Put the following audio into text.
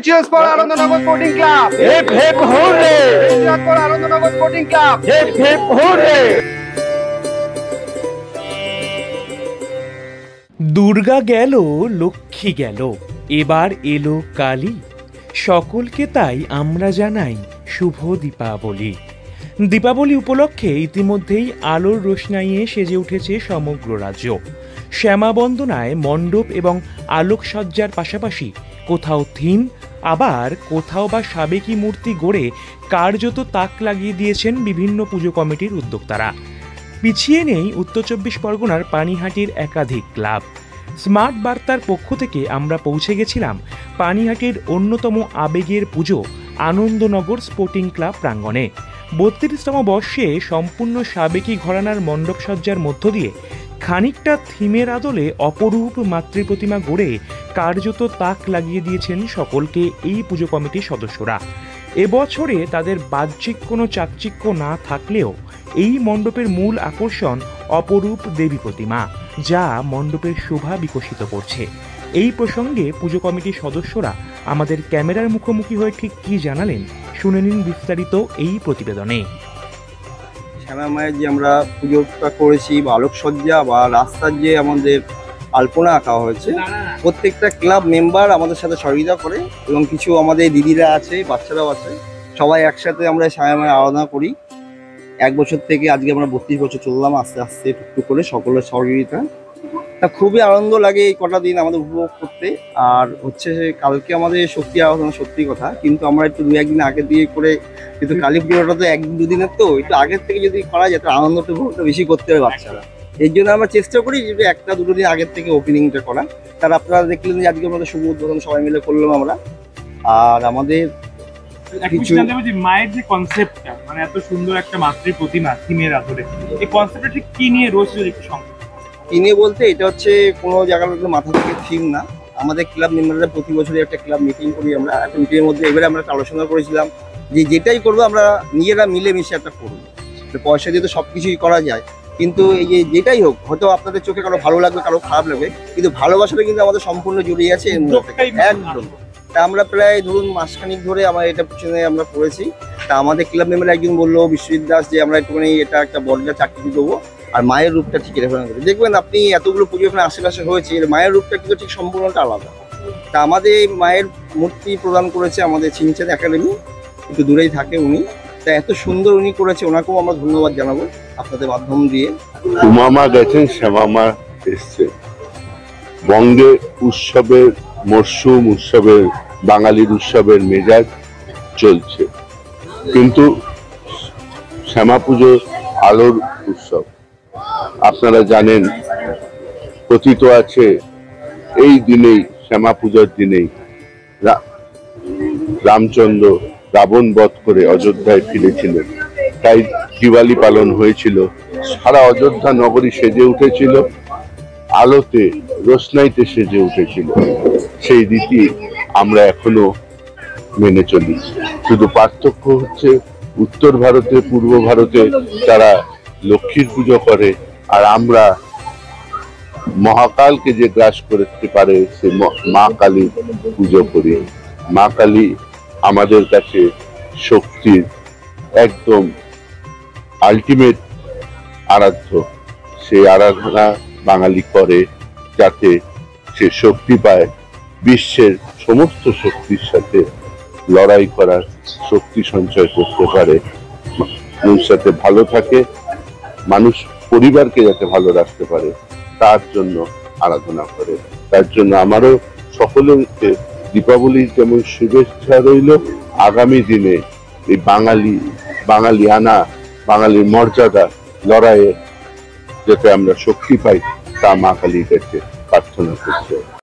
Cheers for Anandanagar Sporting Club! Hip hip hooray! Cheers for Anandanagar Sporting Club! Hip hip hooray! Durga গেল, লক্ষ্মী গেল, এবার এলো কালী। সকলকে তাই আমরা জানাই শুভ দীপাবলি। দীপাবলি উপলক্ষে ইতিমধ্যেই আলোর রোশনাইয়ে সেজে উঠেছে সমগ্র রাজ্য। শ্যামা বন্দনায় মণ্ডপ এবং আলোকসজ্জার পাশাপাশি কোথাও থিম, আবার কোথাও বা সাবেকি মূর্তি গড়ে কার্যত তাক লাগিয়ে দিয়েছেন বিভিন্ন পুজো কমিটির উদ্যোক্তারা। পিছিয়ে নেই উত্তর চব্বিশ পরগনার পানিহাটির একাধিক ক্লাব। স্মার্ট বার্তার পক্ষ থেকে আমরা পৌঁছে গেছিলাম পানিহাটির অন্যতম আবেগের পুজো আনন্দনগর স্পোর্টিং ক্লাব প্রাঙ্গণে। ৩২তম বর্ষে সম্পূর্ণ সাবেকি ঘরানার মণ্ডপসজ্জার মধ্য দিয়ে খানিকটা থিমের আদলে অপরূপ মাতৃপ্রতিমা গড়ে কার্যত তাক লাগিয়ে দিয়েছেন সকলকে এই পুজো কমিটির সদস্যরা। এবছরে তাদের বাহ্যিক কোনো চাকচিক্য না থাকলেও এই মণ্ডপের মূল আকর্ষণ অপরূপ দেবী প্রতিমা, যা মণ্ডপের শোভা বিকশিত করছে। এই প্রসঙ্গে পুজো কমিটির সদস্যরা আমাদের ক্যামেরার মুখোমুখি হয়ে ঠিক কি জানালেন শুনে নিন বিস্তারিত এই প্রতিবেদনে। শ্যামা মায়ের যে আমরা পুজোটা করেছি বা আলোকসজ্জা বা রাস্তার যে আমাদের আলপনা আঁকা হয়েছে, প্রত্যেকটা ক্লাব মেম্বার আমাদের সাথে সহযোগিতা করে এবং কিছু আমাদের দিদিরা আছে, বাচ্চারাও আছে, সবাই একসাথে আমরা শ্যামা মায়ের আরাধনা করি। 1 বছর থেকে আজকে আমরা 32 বছর চললাম, আস্তে আস্তে টুকটুক করে সকলের সহযোগিতা। তা খুবই আনন্দ লাগে এই কটা দিন আমাদের উপভোগ করতে। আর হচ্ছে কালকে আমাদের শক্তি আরাধনা, সত্যি কথা, কিন্তু আমরা একটু 2-1 দিন আগে দিয়ে করে, কিন্তু কালী পুজোটা তো 1-2 দিনের, তো একটু আগের থেকে যদি করা যায় তো আনন্দটা বেশি করতে হবে বাচ্চারা। এর জন্য আমরা চেষ্টা করি যে 1-2 দিন আগের থেকে ওপেনিংটা করা। তার আপনারা দেখলেন যে আজকে আমাদের শুভ উদ্বোধন সবাই মিলে করলাম আমরা। আর আমাদের কিছু মায়ের যে কনসেপ্টটা, মানে এত সুন্দর একটা মাতৃ প্রতিমা থিমের আদলে, এই কনসেপ্টটা ঠিক কি নিয়ে রয়েছে একটু সংক্ষেপে? কি নিয়ে বলতে, এটা হচ্ছে কোনো জায়গার মাথা থেকে থিম না। আমাদের ক্লাব মেম্বাররা প্রতি বছরই একটা ক্লাব মিটিং করি আমরা। একটা মিটিংয়ের মধ্যে এবারে আমরা আলোচনা করেছিলাম যে যেটাই করবো আমরা নিজেরা মিলেমিশে একটা করবো। পয়সা দিয়ে তো সব কিছুই করা যায়, কিন্তু এই যে যেটাই হোক, হয়তো আপনাদের চোখে কারো ভালো লাগবে, কারো খারাপ লাগবে, কিন্তু ভালোবাসাটা কিন্তু আমাদের সম্পূর্ণ জড়িয়ে আছে এর মধ্যে। একদম। তা আমরা প্রায় ধরুন মাসখানিক ধরে আমার এটা পিছনে আমরা করেছি। তা আমাদের ক্লাব মেম্বার একজন বললো, বিশ্বজিৎ দাস, যে আমরা একটুখানি এটা একটা বড়টা চাকরি দেবো আর মায়ের রূপটা ঠিক রেফারেন্স করে দেখবেন। আপনি এতগুলো পুজো এখানে আশেপাশে হয়েছে, এর মায়ের রূপটা কিন্তু ঠিক সম্পূর্ণটা আলাদা। তা আমাদের মায়ের মূর্তি প্রদান করেছে আমাদের চিনচাঁদ একাডেমি, একটু দূরেই থাকে উনি। তা এত সুন্দর উনি করেছে, ওনাকেও আমরা ধন্যবাদ জানাবো আপনাদের মাধ্যম দিয়ে। উমামা গেছেন, শ্যামামা এসছে। বঙ্গে উৎসবের মরশুম, উৎসবের বাঙালির উৎসবের মেজাজ চলছে, কিন্তু শ্যামা পুজো আলোর উৎসব। আপনারা জানেন, কথিত আছে এই দিনেই, শ্যামা পূজার দিনেই রামচন্দ্র রাবণ বধ করে অযোধ্যায় ফিরেছিলেন। তাই দিওয়ালি পালন হয়েছিল, সারা অযোধ্যা নগরী সেজে উঠেছিল, আলোতে রোশনাইতে সেজে উঠেছিল। সেই রীতি আমরা এখনো মেনে চলি। শুধু পার্থক্য হচ্ছে উত্তর ভারতে, পূর্ব ভারতে তারা লক্ষ্মীর পুজো করে, আর আমরা মহাকালকে যে গ্রাস করতে পারে সে মা কালী পুজো করি। মা কালী আমাদের কাছে শক্তির একদম আলটিমেট আরাধ্য। সেই আরাধনা বাঙালি করে যাতে সে শক্তি পায়, বিশ্বের সমস্ত শক্তির সাথে লড়াই করার শক্তি সঞ্চয় করতে পারে, মানুষের সাথে ভালো থাকে, মানুষ পরিবারকে যাতে ভালো রাখতে পারে, তার জন্য আরাধনা করে। তার জন্য আমারও সকলকে দীপাবলির যেমন শুভেচ্ছা রইল, আগামী দিনে এই বাঙালিয়ানা, বাঙালির মর্যাদা লড়াইয়ে যাতে আমরা শক্তি পাই, তা মা কালীর কাছে প্রার্থনা করছে।